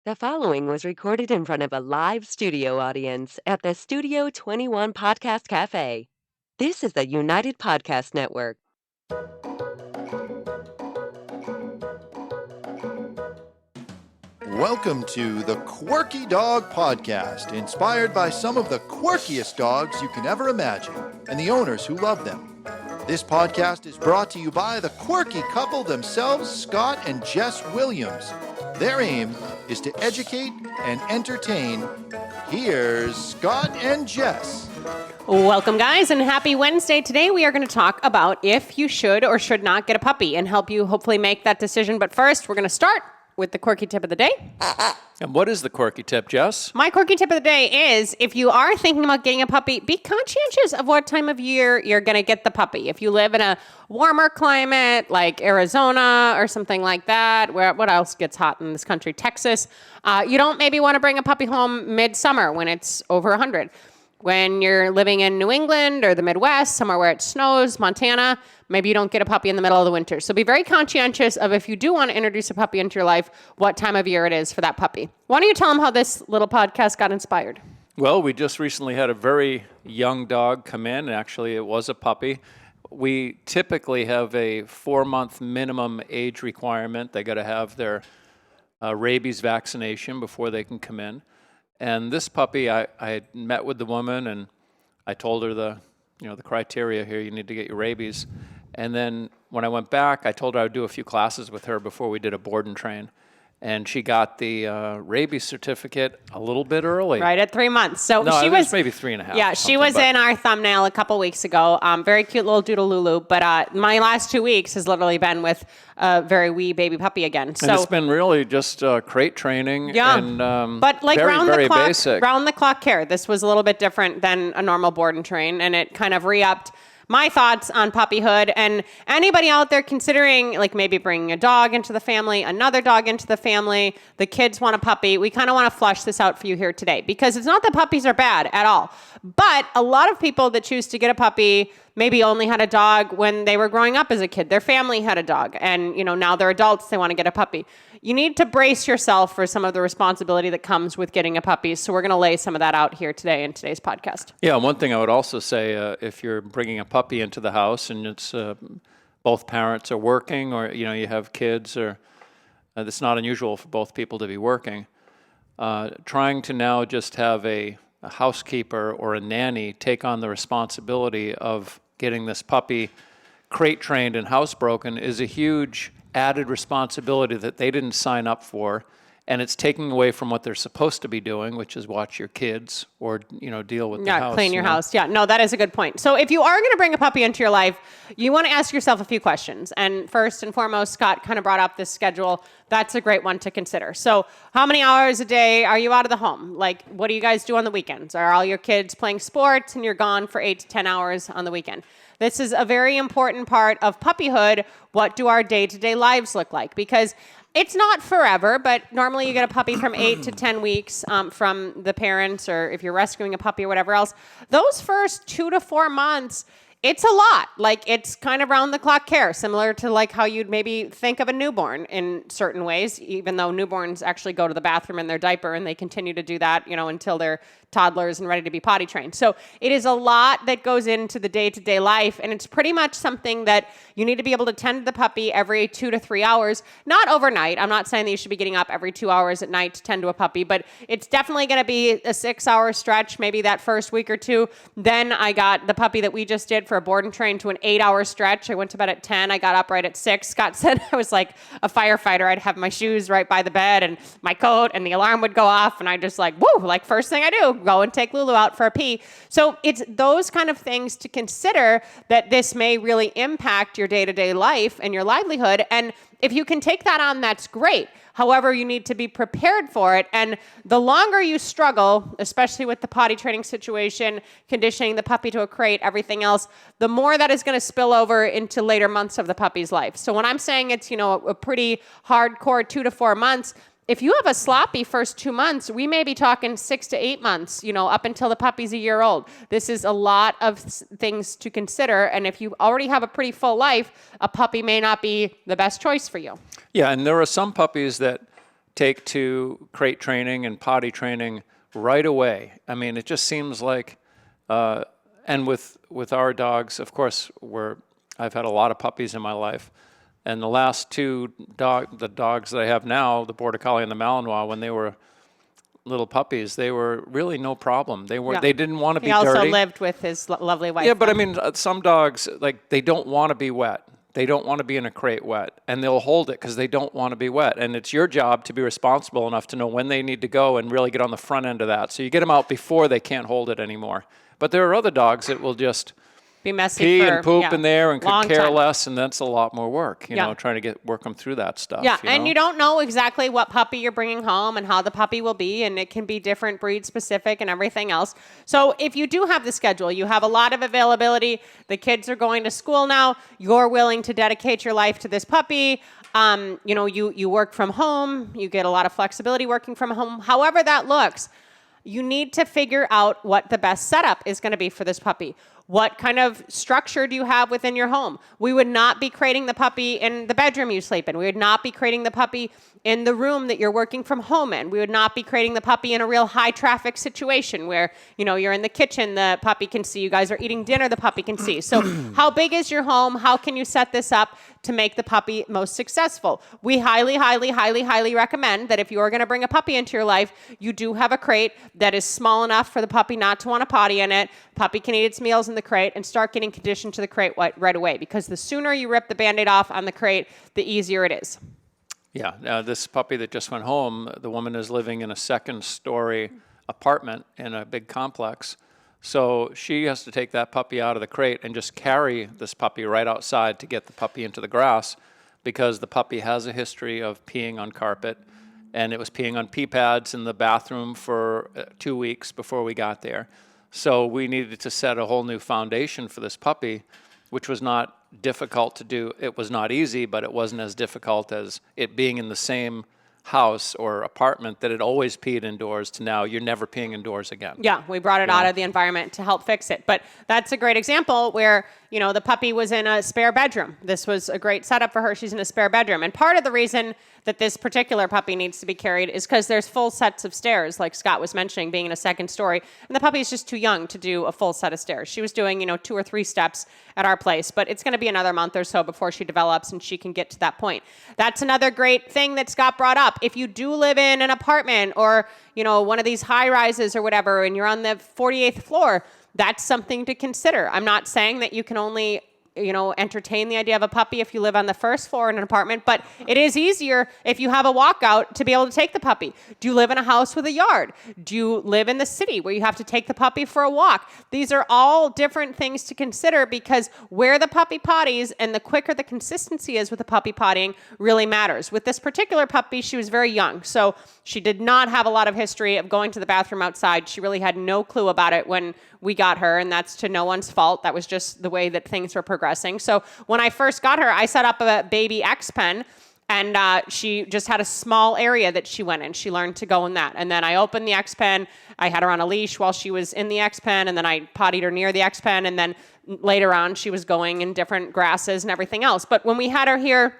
The following was recorded in front of a live studio audience at the Studio 21 Podcast Cafe. This is the United Podcast Network. Welcome to the Quirky Dog Podcast, inspired by some of the quirkiest dogs you can ever imagine and the owners who love them. This podcast is brought to you by the quirky couple themselves, Scott and Jess Williams. Their aim is to educate and entertain. Here's Scott and Jess. Welcome, guys, and happy Wednesday. Today we are going to talk about if you should or should not get a puppy and help you hopefully make that decision. But first, we're going to start with the quirky tip of the day. And what is the quirky tip, Jess? My quirky tip of the day is if you are thinking about getting a puppy, be conscientious of what time of year you're going to get the puppy. If you live in a warmer climate like Arizona or something like that, what else gets hot in this country? Texas. You don't maybe want to bring a puppy home midsummer when it's over 100. When you're living in New England or the Midwest, somewhere where it snows, Montana, maybe you don't get a puppy in the middle of the winter. So be very conscientious of if you do want to introduce a puppy into your life, what time of year it is for that puppy. Why don't you tell them how this little podcast got inspired? Well, we just recently had a very young dog come in. Actually, it was a puppy. We typically have a 4-month minimum age requirement. They got to have their rabies vaccination before they can come in. And this puppy, I had met with the woman, and I told her the criteria here. You need to get your rabies. And then when I went back, I told her I would do a few classes with her before we did a board and train. And she got the rabies certificate a little bit early. Right at 3 months. So no, she was maybe 3.5. Yeah, she was in our thumbnail a couple weeks ago. Very cute little doodle Lulu. But my last 2 weeks has literally been with a very wee baby puppy again. So and it's been really just crate training. Yeah, and, but like very basic. round the clock care. This was a little bit different than a normal board and train, and it kind of re-upped my thoughts on puppyhood. And anybody out there considering like maybe bringing a dog into the family, another dog into the family, the kids want a puppy, we kind of want to flush this out for you here today, because it's not that puppies are bad at all. But a lot of people that choose to get a puppy maybe only had a dog when they were growing up as a kid. Their family had a dog, and now they're adults, they want to get a puppy. You need to brace yourself for some of the responsibility that comes with getting a puppy. So we're going to lay some of that out here today in today's podcast. Yeah, one thing I would also say, if you're bringing a puppy into the house and it's both parents are working, or you have kids, or it's not unusual for both people to be working, trying to now just have a housekeeper or a nanny take on the responsibility of getting this puppy crate trained and housebroken is a huge added responsibility that they didn't sign up for, and it's taking away from what they're supposed to be doing, which is watch your kids or deal with the house. Clean your house. Yeah, no, that is a good point. So if you are going to bring a puppy into your life, you want to ask yourself a few questions. And first and foremost, Scott kind of brought up this schedule. That's a great one to consider. So how many hours a day are you out of the home? Like, what do you guys do on the weekends? Are all your kids playing sports and you're gone for 8 to 10 hours on the weekend? This is a very important part of puppyhood. What do our day-to-day lives look like? Because it's not forever, but normally you get a puppy from 8 to 10 weeks from the parents, or if you're rescuing a puppy or whatever else. Those first 2 to 4 months, it's a lot. Like, it's kind of round-the-clock care, similar to like how you'd maybe think of a newborn in certain ways, even though newborns actually go to the bathroom in their diaper, and they continue to do that, until they're toddlers and ready to be potty trained. So it is a lot that goes into the day-to-day life, and it's pretty much something that you need to be able to tend to the puppy every 2 to 3 hours, not overnight. I'm not saying that you should be getting up every 2 hours at night to tend to a puppy, but it's definitely going to be a 6-hour stretch, maybe that first week or two. Then I got the puppy that we just did for a board and train to an 8-hour stretch. I went to bed at 10. I got up right at 6. Scott said I was like a firefighter. I'd have my shoes right by the bed and my coat, and the alarm would go off, and I just like, woo, like first thing I do, go and take Lulu out for a pee. So it's those kind of things to consider, that this may really impact your day-to-day life and your livelihood. And if you can take that on, that's great. However, you need to be prepared for it. And the longer you struggle, especially with the potty training situation, conditioning the puppy to a crate, everything else, the more that is going to spill over into later months of the puppy's life. So when I'm saying it's, a pretty hardcore 2 to 4 months, if you have a sloppy first 2 months, we may be talking 6 to 8 months, up until the puppy's a year old. This is a lot of things to consider. And if you already have a pretty full life, a puppy may not be the best choice for you. Yeah, and there are some puppies that take to crate training and potty training right away. I mean, it just seems like, and with our dogs, of course, I've had a lot of puppies in my life, and the last two the dogs that I have now, the Border Collie and the Malinois, when they were little puppies, they were really no problem. They didn't want to be dirty. He also lived with his lovely wife. Yeah, but I mean, some dogs, like, they don't want to be wet. They don't want to be in a crate wet, and they'll hold it because they don't want to be wet. And it's your job to be responsible enough to know when they need to go and really get on the front end of that. So you get them out before they can't hold it anymore. But there are other dogs that will just be messy pee and poop in there and could care time. less, and that's a lot more work, you know, trying to work them through that stuff. Yeah, you and know? you don't know exactly what puppy you're bringing home and how the puppy will be, and it can be different breed specific and everything else. So if you do have the schedule, you have a lot of availability, the kids are going to school now, you're willing to dedicate your life to this puppy, you know, you work from home, you get a lot of flexibility working from home, however that looks, you need to figure out what the best setup is going to be for this puppy. What kind of structure do you have within your home? We would not be creating the puppy in the bedroom you sleep in. We would not be creating the puppy in the room that you're working from home in. We would not be creating the puppy in a real high traffic situation where, you know, you're in the kitchen, the puppy can see. You guys are eating dinner, the puppy can see. So how big is your home? How can you set this up to make the puppy most successful? We highly, highly, highly, highly recommend that if you're going to bring a puppy into your life, you do have a crate that is small enough for the puppy not to want to potty in it. Puppy can eat its meals in the crate and start getting conditioned to the crate right away, because the sooner you rip the Band-Aid off on the crate, the easier it is. Yeah, this puppy that just went home, the woman is living in a second-story apartment in a big complex. So she has to take that puppy out of the crate and just carry this puppy right outside to get the puppy into the grass, because the puppy has a history of peeing on carpet, and it was peeing on pee pads in the bathroom for 2 weeks before we got there. So we needed to set a whole new foundation for this puppy, which was not difficult to do. It was not easy, but it wasn't as difficult as it being in the same house or apartment that had always peed indoors to now you're never peeing indoors again. Yeah, we brought it out of the environment to help fix it. But that's a great example where, you know, the puppy was in a spare bedroom. This was a great setup for her. She's in a spare bedroom. And part of the reason that this particular puppy needs to be carried is because there's full sets of stairs, like Scott was mentioning, being in a second story. And the puppy is just too young to do a full set of stairs. She was doing, 2 or 3 steps at our place, but it's going to be another month or so before she develops and she can get to that point. That's another great thing that Scott brought up. If you do live in an apartment or, one of these high rises or whatever, and you're on the 48th floor, that's something to consider. I'm not saying that you can only entertain the idea of a puppy if you live on the first floor in an apartment, but it is easier if you have a walkout to be able to take the puppy. Do you live in a house with a yard? Do you live in the city where you have to take the puppy for a walk? These are all different things to consider, because where the puppy potties and the quicker the consistency is with the puppy pottying really matters. With this particular puppy, she was very young, so she did not have a lot of history of going to the bathroom outside. She really had no clue about it when we got her, and that's to no one's fault. That was just the way that things were progressing. So when I first got her, I set up a baby X pen, and she just had a small area that she went in. She learned to go in that. And then I opened the X pen. I had her on a leash while she was in the X pen, and then I pottied her near the X pen, and then later on she was going in different grasses and everything else. But when we had her here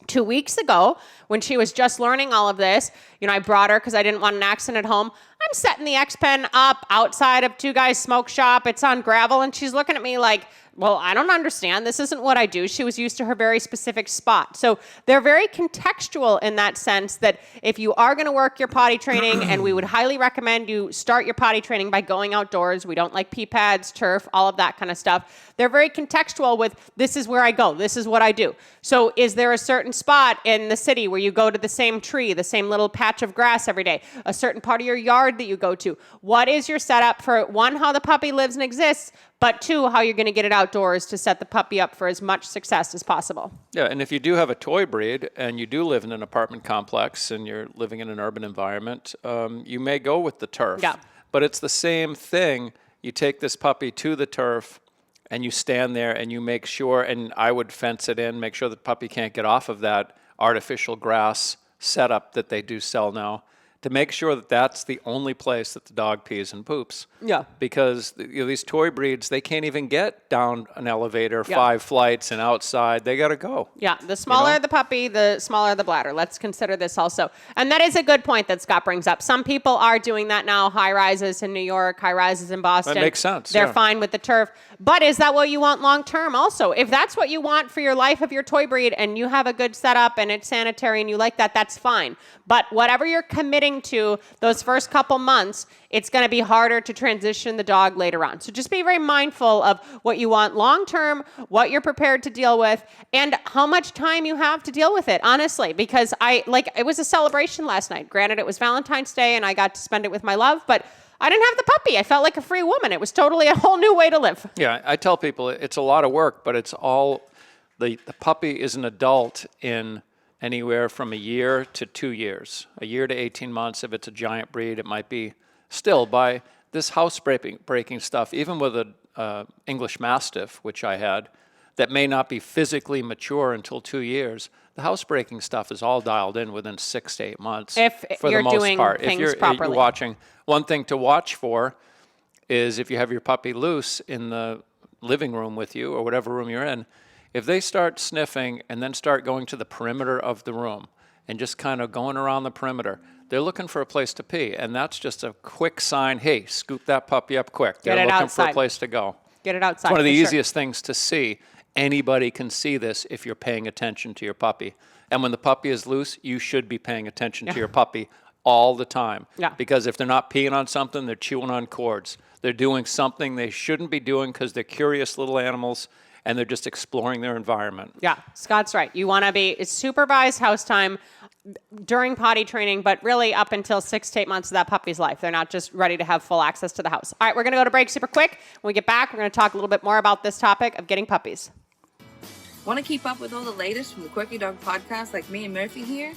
2 weeks ago, when she was just learning all of this, I brought her because I didn't want an accident at home. I'm setting the X Pen up outside of Two Guys Smoke Shop. It's on gravel, and she's looking at me like, well, I don't understand. This isn't what I do. She was used to her very specific spot. So they're very contextual in that sense, that if you are going to work your potty training, and we would highly recommend you start your potty training by going outdoors. We don't like pee pads, turf, all of that kind of stuff. They're very contextual with, this is where I go. This is what I do. So is there a certain spot in the city where you go to the same tree, the same little patch of grass every day, a certain part of your yard that you go to? What is your setup for, one, how the puppy lives and exists, but 2, how you're going to get it outdoors to set the puppy up for as much success as possible? Yeah, and if you do have a toy breed and you do live in an apartment complex and you're living in an urban environment, you may go with the turf. Yeah. But it's the same thing. You take this puppy to the turf and you stand there and you make sure, and I would fence it in, make sure the puppy can't get off of that artificial grass setup that they do sell now. to make sure that that's the only place that the dog pees and poops. Yeah. Because these toy breeds, they can't even get down an elevator 5 flights and outside. They got to go. Yeah, the smaller the puppy, the smaller the bladder. Let's consider this also. And that is a good point that Scott brings up. Some people are doing that now, high rises in New York, high rises in Boston. That makes sense. They're fine with the turf. But is that what you want long term also? If that's what you want for your life of your toy breed and you have a good setup and it's sanitary and you like that, that's fine. But whatever you're committing to those first couple months, it's going to be harder to transition the dog later on. So just be very mindful of what you want long term, what you're prepared to deal with, and how much time you have to deal with it, honestly. Because it was a celebration last night. Granted, it was Valentine's Day and I got to spend it with my love, but I didn't have the puppy. I felt like a free woman. It was totally a whole new way to live. Yeah, I tell people it's a lot of work, but it's all, the puppy is an adult in anywhere from a year to 2 years. A year to 18 months. If it's a giant breed, it might be still by this house-breaking stuff, even with a English Mastiff, which I had, that may not be physically mature until 2 years. The house-breaking stuff is all dialed in within 6 to 8 months. If for you're the most doing part. things If properly. you're watching, one thing to watch for is if you have your puppy loose in the living room with you or whatever room you're in, if they start sniffing and then start going to the perimeter of the room and just kind of going around the perimeter, they're looking for a place to pee. And that's just a quick sign, hey, scoop that puppy up quick. They're looking for a place to go. Get it outside. It's one of the for easiest things to see. Anybody can see this if you're paying attention to your puppy. And when the puppy is loose, you should be paying attention to your puppy all the time. Yeah. Because if they're not peeing on something, they're chewing on cords. They're doing something they shouldn't be doing because they're curious little animals and they're just exploring their environment. Yeah, Scott's right. You want to be, it's supervised house time during potty training, but really up until 6 to 8 months of that puppy's life. They're not just ready to have full access to the house. All right, we're going to go to break super quick. When we get back, we're going to talk a little bit more about this topic of getting puppies. Want to keep up with all the latest from the Quirky Dog podcast like me and Murphy here?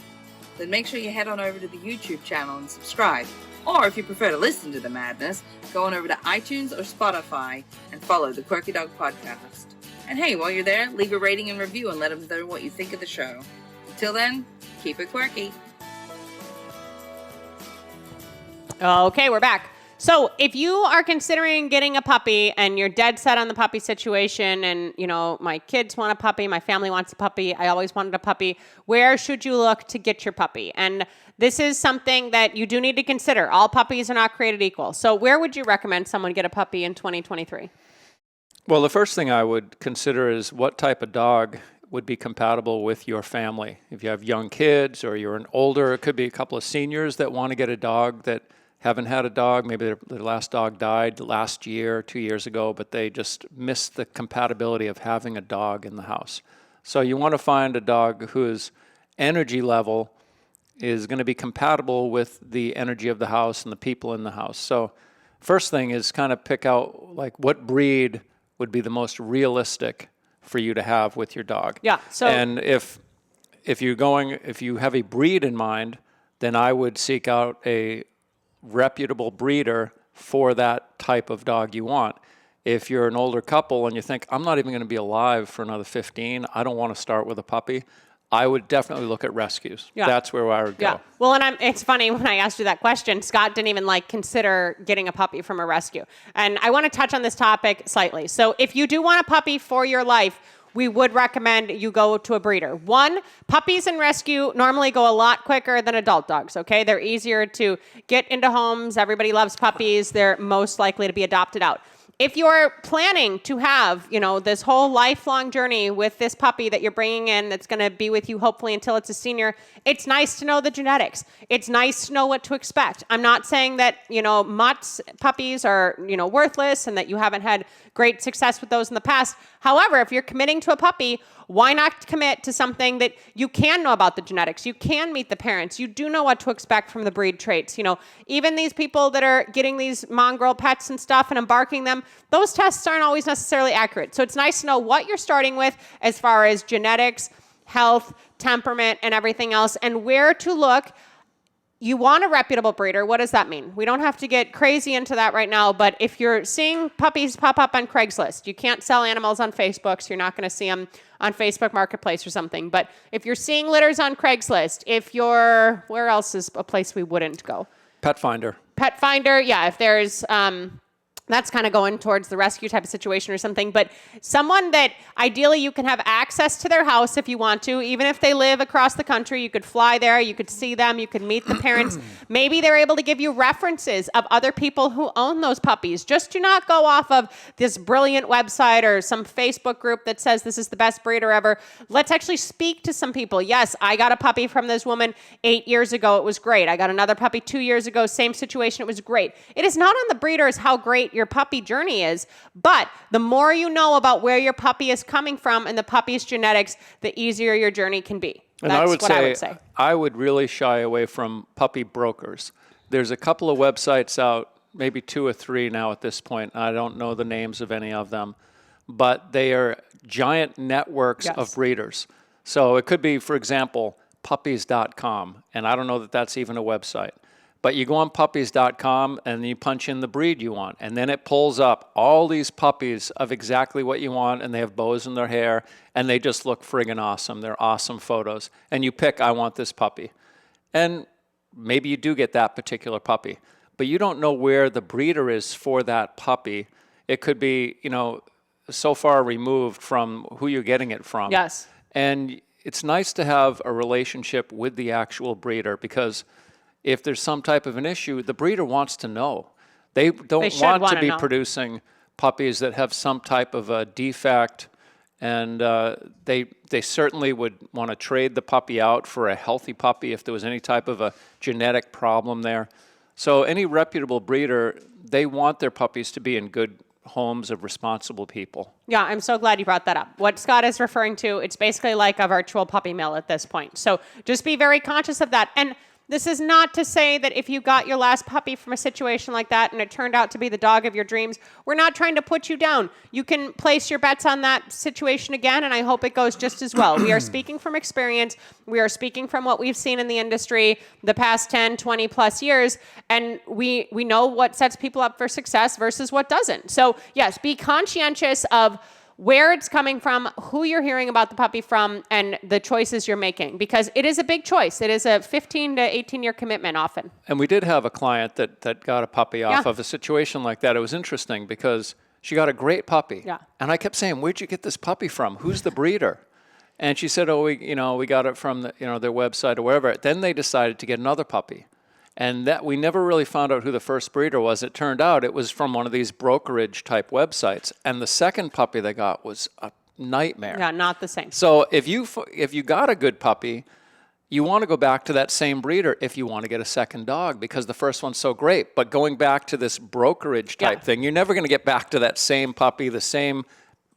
Then make sure you head on over to the YouTube channel and subscribe. Or if you prefer to listen to the madness, go on over to iTunes or Spotify and follow the Quirky Dog podcast. And hey, while you're there, leave a rating and review and let them know what you think of the show. Until then, keep it quirky. Okay, we're back. So if you are considering getting a puppy and you're dead set on the puppy situation and, you know, my kids want a puppy, my family wants a puppy, I always wanted a puppy, where should you look to get your puppy? And this is something that you do need to consider. All puppies are not created equal. So where would you recommend someone get a puppy in 2023? Well, the first thing I would consider is what type of dog would be compatible with your family. If you have young kids or you're an older, it could be a couple of seniors that want to get a dog that haven't had a dog. Maybe their last dog died last year, 2 years ago, but they just missed the compatibility of having a dog in the house. So you want to find a dog whose energy level is going to be compatible with the energy of the house and the people in the house. So first thing is kind of pick out like what breed would be the most realistic for you to have with your dog. Yeah. So and if you have a breed in mind, then I would seek out a reputable breeder for that type of dog you want. If you're an older couple and you think, I'm not even going to be alive for another 15, I don't want to start with a puppy, I would definitely look at rescues. Yeah. That's where I would go. Yeah. Well, and it's funny when I asked you that question, Scott didn't even consider getting a puppy from a rescue. And I want to touch on this topic slightly. So if you do want a puppy for your life, we would recommend you go to a breeder. One, puppies in rescue normally go a lot quicker than adult dogs, okay? They're easier to get into homes. Everybody loves puppies. They're most likely to be adopted out. If you're planning to have, this whole lifelong journey with this puppy that you're bringing in that's going to be with you hopefully until it's a senior, it's nice to know the genetics. It's nice to know what to expect. I'm not saying that, mutts puppies are, worthless and that you haven't had great success with those in the past. However, if you're committing to a puppy, why not commit to something that you can know about the genetics? You can meet the parents. You do know what to expect from the breed traits. Even these people that are getting these mongrel pets and stuff and embarking them, those tests aren't always necessarily accurate. So it's nice to know what you're starting with as far as genetics, health, temperament, and everything else, and where to look you want a reputable breeder. What does that mean? We don't have to get crazy into that right now, but if you're seeing puppies pop up on Craigslist, you can't sell animals on Facebook, so you're not going to see them on Facebook Marketplace or something. But if you're seeing litters on Craigslist, where else is a place we wouldn't go? Pet Finder. Pet Finder, yeah, if there's... that's kind of going towards the rescue type of situation or something, but someone that ideally you can have access to their house if you want to, even if they live across the country, you could fly there, you could see them, you could meet the parents. Maybe they're able to give you references of other people who own those puppies. Just do not go off of this brilliant website or some Facebook group that says this is the best breeder ever. Let's actually speak to some people. Yes, I got a puppy from this woman 8 years ago. It was great. I got another puppy 2 years ago. Same situation. It was great. It is not on the breeders how great your puppy journey is, but the more you know about where your puppy is coming from and the puppy's genetics, the easier your journey can be. And That's I would what I would say. I would really shy away from puppy brokers. There's a couple of websites out, maybe 2 or 3 now at this point. I don't know the names of any of them, but they are giant networks of breeders. So it could be, for example, puppies.com, and I don't know that that's even a website. But you go on puppies.com and you punch in the breed you want, and then it pulls up all these puppies of exactly what you want, and they have bows in their hair, and they just look friggin' awesome. They're awesome photos. And you pick, I want this puppy. And maybe you do get that particular puppy, but you don't know where the breeder is for that puppy. It could be, so far removed from who you're getting it from. Yes. And it's nice to have a relationship with the actual breeder, because if there's some type of an issue, the breeder wants to know. They don't want to be producing puppies that have some type of a defect, and they certainly would want to trade the puppy out for a healthy puppy if there was any type of a genetic problem there. So any reputable breeder, they want their puppies to be in good homes of responsible people. Yeah, I'm so glad you brought that up. What Scott is referring to, it's basically like a virtual puppy mill at this point. So just be very conscious of that. And this is not to say that if you got your last puppy from a situation like that and it turned out to be the dog of your dreams, we're not trying to put you down. You can place your bets on that situation again, and I hope it goes just as well. We are speaking from experience. We are speaking from what we've seen in the industry the past 10, 20 plus years, and we know what sets people up for success versus what doesn't. So yes, be conscientious of where it's coming from, who you're hearing about the puppy from, and the choices you're making, because it is a big choice. It is a 15 to 18-year commitment often. And we did have a client that got a puppy off of a situation like that. It was interesting because she got a great puppy. Yeah. And I kept saying, where'd you get this puppy from? Who's the breeder? And she said, we got it from their website or wherever. Then they decided to get another puppy. And that we never really found out who the first breeder was. It turned out it was from one of these brokerage type websites. And the second puppy they got was a nightmare. Yeah, not the same. So if you got a good puppy, you want to go back to that same breeder if you want to get a second dog, because the first one's so great. But going back to this brokerage type thing, you're never going to get back to that same puppy, the same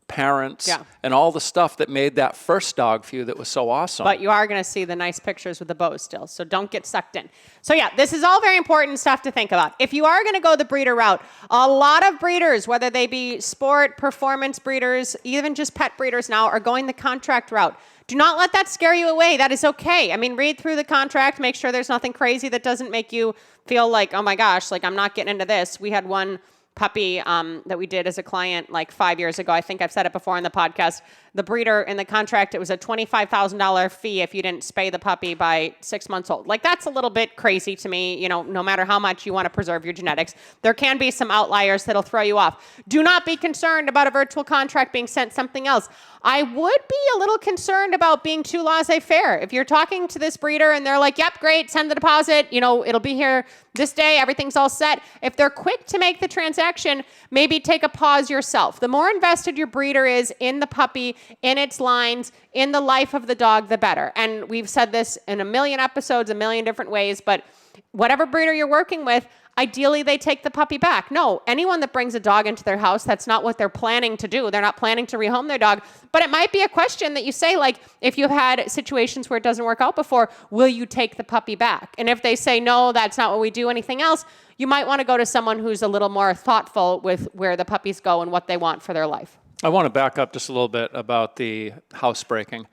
parents, and all the stuff that made that first dog for you that was so awesome. But you are going to see the nice pictures with the bows still, so don't get sucked in. So yeah, this is all very important stuff to think about. If you are going to go the breeder route, a lot of breeders, whether they be sport, performance breeders, even just pet breeders now, are going the contract route. Do not let that scare you away. That is okay. I mean, read through the contract, make sure there's nothing crazy that doesn't make you feel like, oh my gosh, like I'm not getting into this. We had one puppy that we did as a client like 5 years ago. I think I've said it before on the podcast. The breeder in the contract, it was a $25,000 fee if you didn't spay the puppy by 6 months old. Like, that's a little bit crazy to me. No matter how much you want to preserve your genetics, there can be some outliers that'll throw you off. Do not be concerned about a virtual contract being sent something else. I would be a little concerned about being too laissez-faire. If you're talking to this breeder and they're like, yep, great, send the deposit, it'll be here this day, everything's all set. If they're quick to make the transaction, maybe take a pause yourself. The more invested your breeder is in the puppy, in its lines, in the life of the dog, the better. And we've said this in a million episodes, a million different ways, but whatever breeder you're working with, ideally, they take the puppy back. No, anyone that brings a dog into their house, that's not what they're planning to do. They're not planning to rehome their dog. But it might be a question that you say, like, if you've had situations where it doesn't work out before, will you take the puppy back? And if they say, no, that's not what we do, anything else, you might want to go to someone who's a little more thoughtful with where the puppies go and what they want for their life. I want to back up just a little bit about the housebreaking.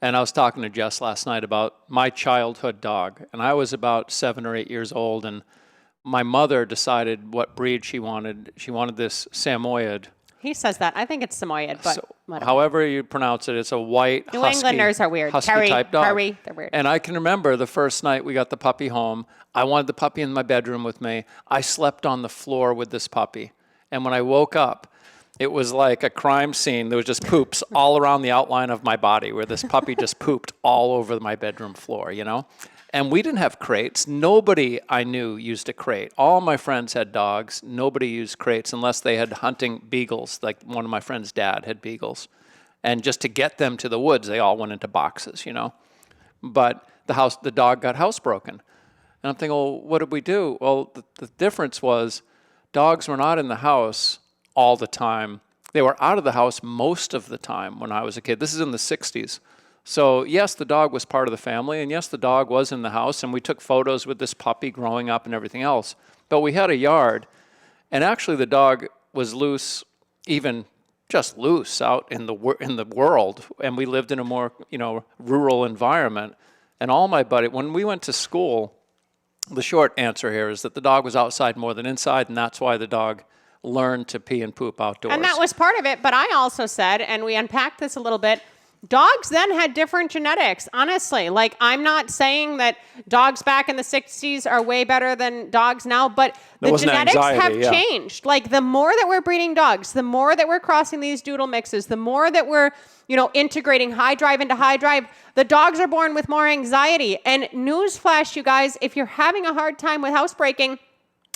And I was talking to Jess last night about my childhood dog. And I was about 7 or 8 years old. And my mother decided what breed she wanted. She wanted this Samoyed. He says that. I think it's Samoyed, but whatever. However you pronounce it, it's a white New husky, Englanders are weird. husky-type dog. They're weird. And I can remember the first night we got the puppy home, I wanted the puppy in my bedroom with me. I slept on the floor with this puppy. And when I woke up, it was like a crime scene. There was just poops all around the outline of my body where this puppy just pooped all over my bedroom floor, you know? And we didn't have crates. Nobody I knew used a crate. All my friends had dogs. Nobody used crates unless they had hunting beagles. Like one of my friend's dad had beagles. And just to get them to the woods, they all went into boxes, you know? But the dog got housebroken. And I'm thinking, well, what did we do? Well, the difference was dogs were not in the house all the time. They were out of the house most of the time when I was a kid. This is in the 60s. So, yes, the dog was part of the family, and yes, the dog was in the house, and we took photos with this puppy growing up and everything else. But we had a yard, and actually the dog was loose, even just loose out in the world, and we lived in a more, rural environment. And all my buddies, when we went to school, the short answer here is that the dog was outside more than inside, and that's why the dog learned to pee and poop outdoors. And that was part of it, but I also said, and we unpacked this a little bit, dogs then had different genetics, honestly. Like, I'm not saying that dogs back in the 60s are way better than dogs now, but the genetics have changed. Like, the more that we're breeding dogs, the more that we're crossing these doodle mixes, the more that we're, integrating high drive into high drive, the dogs are born with more anxiety. And newsflash, you guys, if you're having a hard time with housebreaking,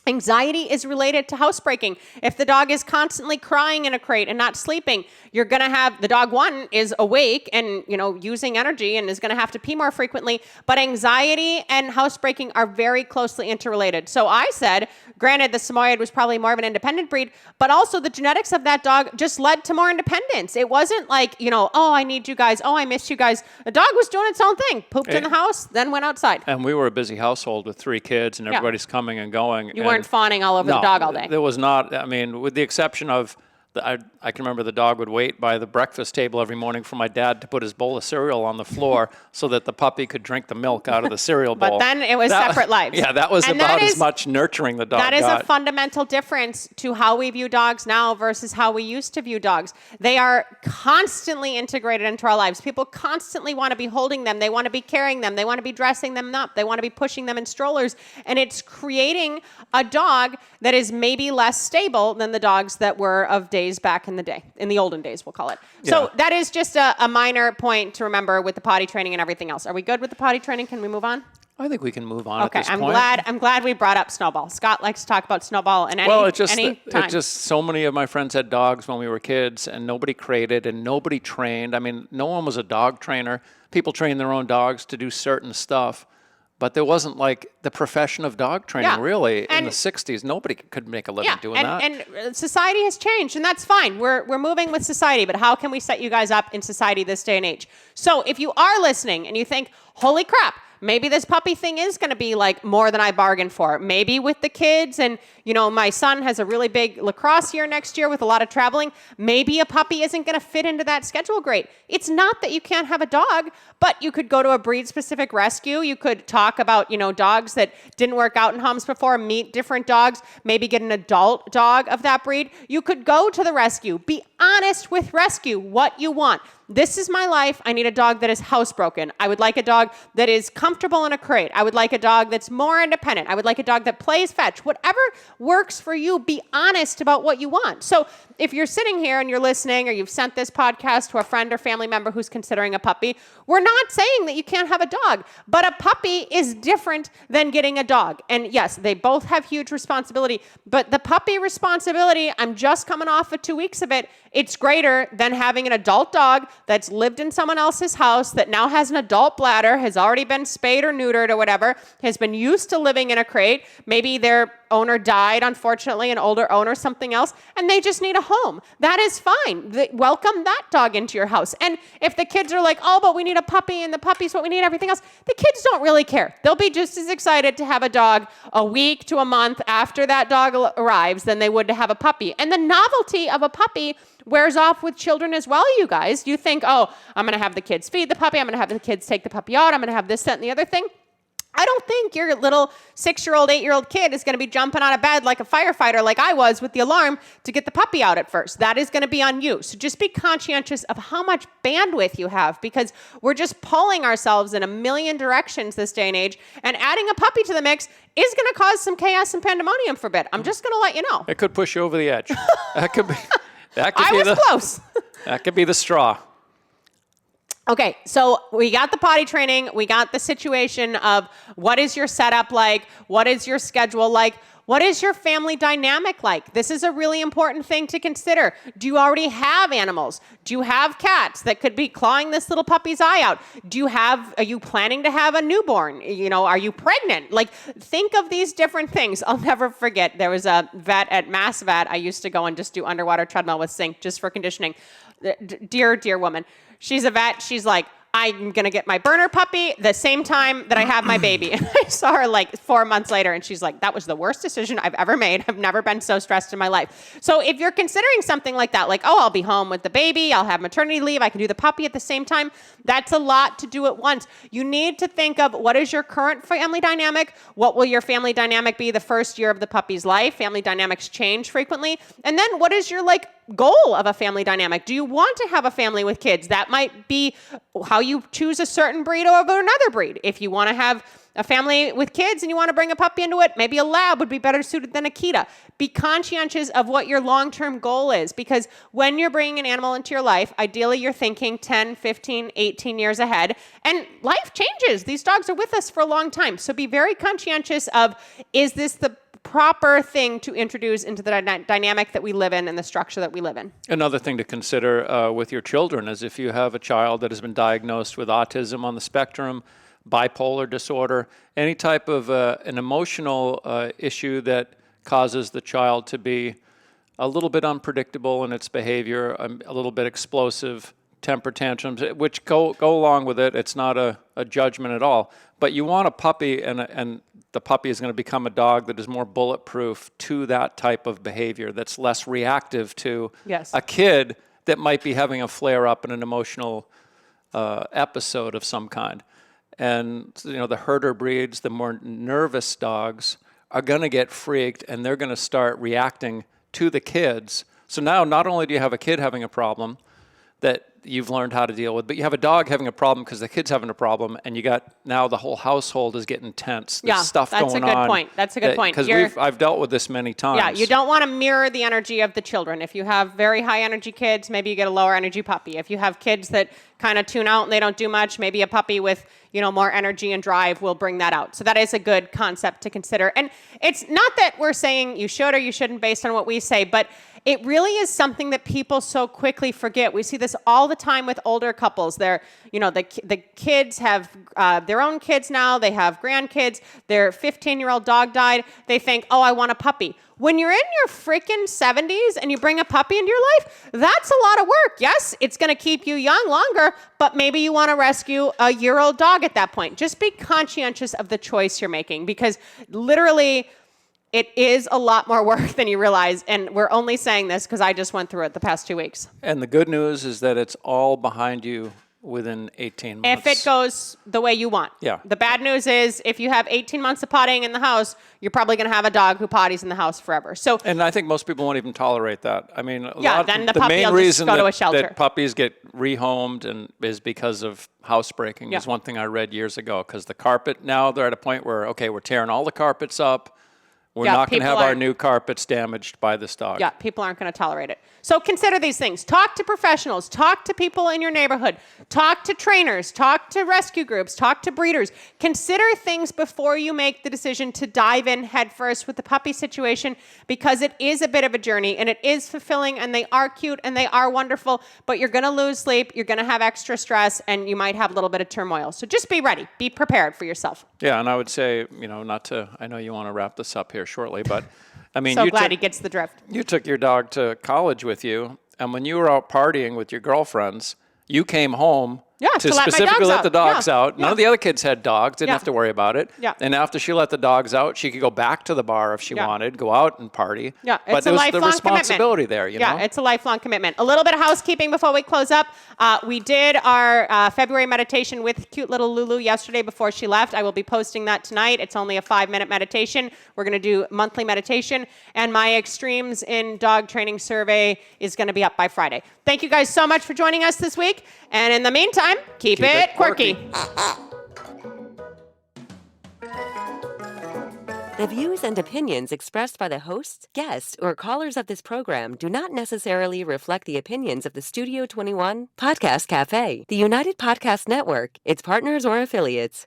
anxiety is related to housebreaking. If the dog is constantly crying in a crate and not sleeping, you're going to have the dog, one, is awake and, using energy and is going to have to pee more frequently. But anxiety and housebreaking are very closely interrelated. So I said, granted, the Samoyed was probably more of an independent breed, but also the genetics of that dog just led to more independence. It wasn't like, oh, I need you guys. Oh, I miss you guys. The dog was doing its own thing, pooped in the house, then went outside. And we were a busy household with 3 kids and everybody's coming and going. You weren't fawning all over the dog all day. There was not, with the exception of, I can remember the dog would wait by the breakfast table every morning for my dad to put his bowl of cereal on the floor so that the puppy could drink the milk out of the cereal bowl. But then it was separate lives. Yeah, that was about as much nurturing the dog got. That is a fundamental difference to how we view dogs now versus how we used to view dogs. They are constantly integrated into our lives. People constantly want to be holding them. They want to be carrying them. They want to be dressing them up. They want to be pushing them in strollers. And it's creating a dog that is maybe less stable than the dogs that were of days back in the day, in the olden days, we'll call it. So that is just a minor point to remember with the potty training and everything else. Are we good with the potty training? Can we move on? I think we can move on okay, at this point. I'm glad we brought up Snowball. Scott likes to talk about Snowball and any time. It just so many of my friends had dogs when we were kids, and nobody crated and nobody trained. No one was a dog trainer. People trained their own dogs to do certain stuff. But there wasn't like the profession of dog training really in the 60s. Nobody could make a living doing that. And society has changed, and that's fine. We're moving with society, but how can we set you guys up in society this day and age? So if you are listening and you think, holy crap, maybe this puppy thing is going to be like more than I bargained for. Maybe with the kids and, my son has a really big lacrosse year next year with a lot of traveling. Maybe a puppy isn't going to fit into that schedule great. It's not that you can't have a dog, but you could go to a breed-specific rescue. You could talk about, dogs that didn't work out in homes before, meet different dogs, maybe get an adult dog of that breed. You could go to the rescue. Be honest with rescue what you want. This is my life. I need a dog that is housebroken. I would like a dog that is comfortable in a crate. I would like a dog that's more independent. I would like a dog that plays fetch. Whatever works for you, be honest about what you want. So if you're sitting here and you're listening or you've sent this podcast to a friend or family member who's considering a puppy, we're not saying that you can't have a dog, but a puppy is different than getting a dog. And yes, they both have huge responsibility, but the puppy responsibility, I'm just coming off of 2 weeks of it, it's greater than having an adult dog that's lived in someone else's house, that now has an adult bladder, has already been spayed or neutered or whatever, has been used to living in a crate. Maybe their owner died, unfortunately, an older owner, something else, and they just need a home. That is fine. Welcome that dog into your house. And if the kids are like, oh, but we need a puppy and the puppy's what we need, everything else, the kids don't really care. They'll be just as excited to have a dog a week to a month after that dog arrives than they would to have a puppy. And the novelty of a puppy wears off with children as well, you guys. You think, oh, I'm going to have the kids feed the puppy. I'm going to have the kids take the puppy out. I'm going to have this, that, and the other thing. I don't think your little 6-year-old, 8-year-old kid is going to be jumping out of bed like a firefighter like I was with the alarm to get the puppy out at first. That is going to be on you. So just be conscientious of how much bandwidth you have, because we're just pulling ourselves in a million directions this day and age, and adding a puppy to the mix is going to cause some chaos and pandemonium for a bit. I'm just going to let you know. It could push you over the edge. That could be. I was close. That could be the straw. Okay, so we got the potty training. We got the situation of what is your setup like? What is your schedule like? What is your family dynamic like? This is a really important thing to consider. Do you already have animals? Do you have cats that could be clawing this little puppy's eye out? Are you planning to have a newborn? Are you pregnant? Like, think of these different things. I'll never forget. There was a vet at Mass Vet. I used to go and just do underwater treadmill with Sink just for conditioning. Dear woman. She's a vet. She's like, I'm going to get my burner puppy the same time that I have my baby. And I saw her like 4 months later, and she's like, that was the worst decision I've ever made. I've never been so stressed in my life. So if you're considering something like that, like, oh, I'll be home with the baby, I'll have maternity leave, I can do the puppy at the same time, that's a lot to do at once. You need to think of what is your current family dynamic? What will your family dynamic be the first year of the puppy's life? Family dynamics change frequently. And then what is your goal of a family dynamic? Do you want to have a family with kids? That might be how you choose a certain breed over another breed. If you want to have a family with kids and you want to bring a puppy into it, maybe a lab would be better suited than a Akita. Be conscientious of what your long-term goal is, because when you're bringing an animal into your life, ideally you're thinking 10, 15, 18 years ahead, and life changes. These dogs are with us for a long time. So be very conscientious of, is this the proper thing to introduce into the dynamic that we live in and the structure that we live in. Another thing to consider with your children is if you have a child that has been diagnosed with autism on the spectrum, bipolar disorder, any type of an emotional issue that causes the child to be a little bit unpredictable in its behavior, a little bit explosive, temper tantrums, which go along with it. It's not a judgment at all. But you want a puppy, and the puppy is going to become a dog that is more bulletproof to that type of behavior, that's less reactive to a kid that might be having a flare-up in an emotional episode of some kind. And the herder breeds, the more nervous dogs, are going to get freaked, and they're going to start reacting to the kids. So now not only do you have a kid having a problem that you've learned how to deal with, but you have a dog having a problem because the kid's having a problem, and you got now the whole household is getting tense. There's stuff going on. That's a good point. That's a good point. Because I've dealt with this many times. Yeah, you don't want to mirror the energy of the children. If you have very high energy kids, maybe you get a lower energy puppy. If you have kids that kind of tune out and they don't do much, maybe a puppy with more energy and drive will bring that out. So that is a good concept to consider. And it's not that we're saying you should or you shouldn't based on what we say, but it really is something that people so quickly forget. We see this all the time with older couples. They're, the kids have their own kids now. They have grandkids. Their 15-year-old dog died. They think, oh, I want a puppy. When you're in your freaking 70s and you bring a puppy into your life, that's a lot of work. Yes, it's going to keep you young longer, but maybe you want to rescue a year-old dog at that point. Just be conscientious of the choice you're making, because literally it is a lot more work than you realize. And we're only saying this because I just went through it the past 2 weeks. And the good news is that it's all behind you within 18 months. If it goes the way you want. Yeah. The bad news is if you have 18 months of pottying in the house, you're probably going to have a dog who potties in the house forever. So, and I think most people won't even tolerate that. I mean, then the puppy main will just reason go to a shelter. that puppies get rehomed is because of housebreaking. Is one thing I read years ago, because the carpet, now they're at a point where, okay, we're tearing all the carpets up. We're not going to have our new carpets damaged by this dog. Yeah, people aren't going to tolerate it. So consider these things. Talk to professionals. Talk to people in your neighborhood. Talk to trainers. Talk to rescue groups. Talk to breeders. Consider things before you make the decision to dive in headfirst with the puppy situation, because it is a bit of a journey, and it is fulfilling, and they are cute, and they are wonderful, but you're going to lose sleep. You're going to have extra stress, and you might have a little bit of turmoil. So just be ready. Be prepared for yourself. Yeah, and I would say, I know you want to wrap this up here shortly, but I mean, So glad he gets the drift. You took your dog to college with you, and when you were out partying with your girlfriends, you came home to let my specifically dogs let the out. dogs Yeah. out. None of the other kids had dogs, didn't Yeah. have to worry about it. Yeah. And after she let the dogs out, she could go back to the bar if she Yeah. wanted, go out and party. Yeah, but it's a there was lifelong the responsibility commitment. there, you Yeah, know? it's a lifelong commitment. A little bit of housekeeping before we close up. We did our February meditation with cute little Lulu yesterday before she left. I will be posting that tonight. It's only a 5-minute meditation. We're going to do monthly meditation. And my Extremes in Dog Training survey is going to be up by Friday. Thank you guys so much for joining us this week. And in the meantime, keep it quirky. The views and opinions expressed by the hosts, guests, or callers of this program do not necessarily reflect the opinions of the Studio 21 Podcast Cafe, the United Podcast Network, its partners, or affiliates.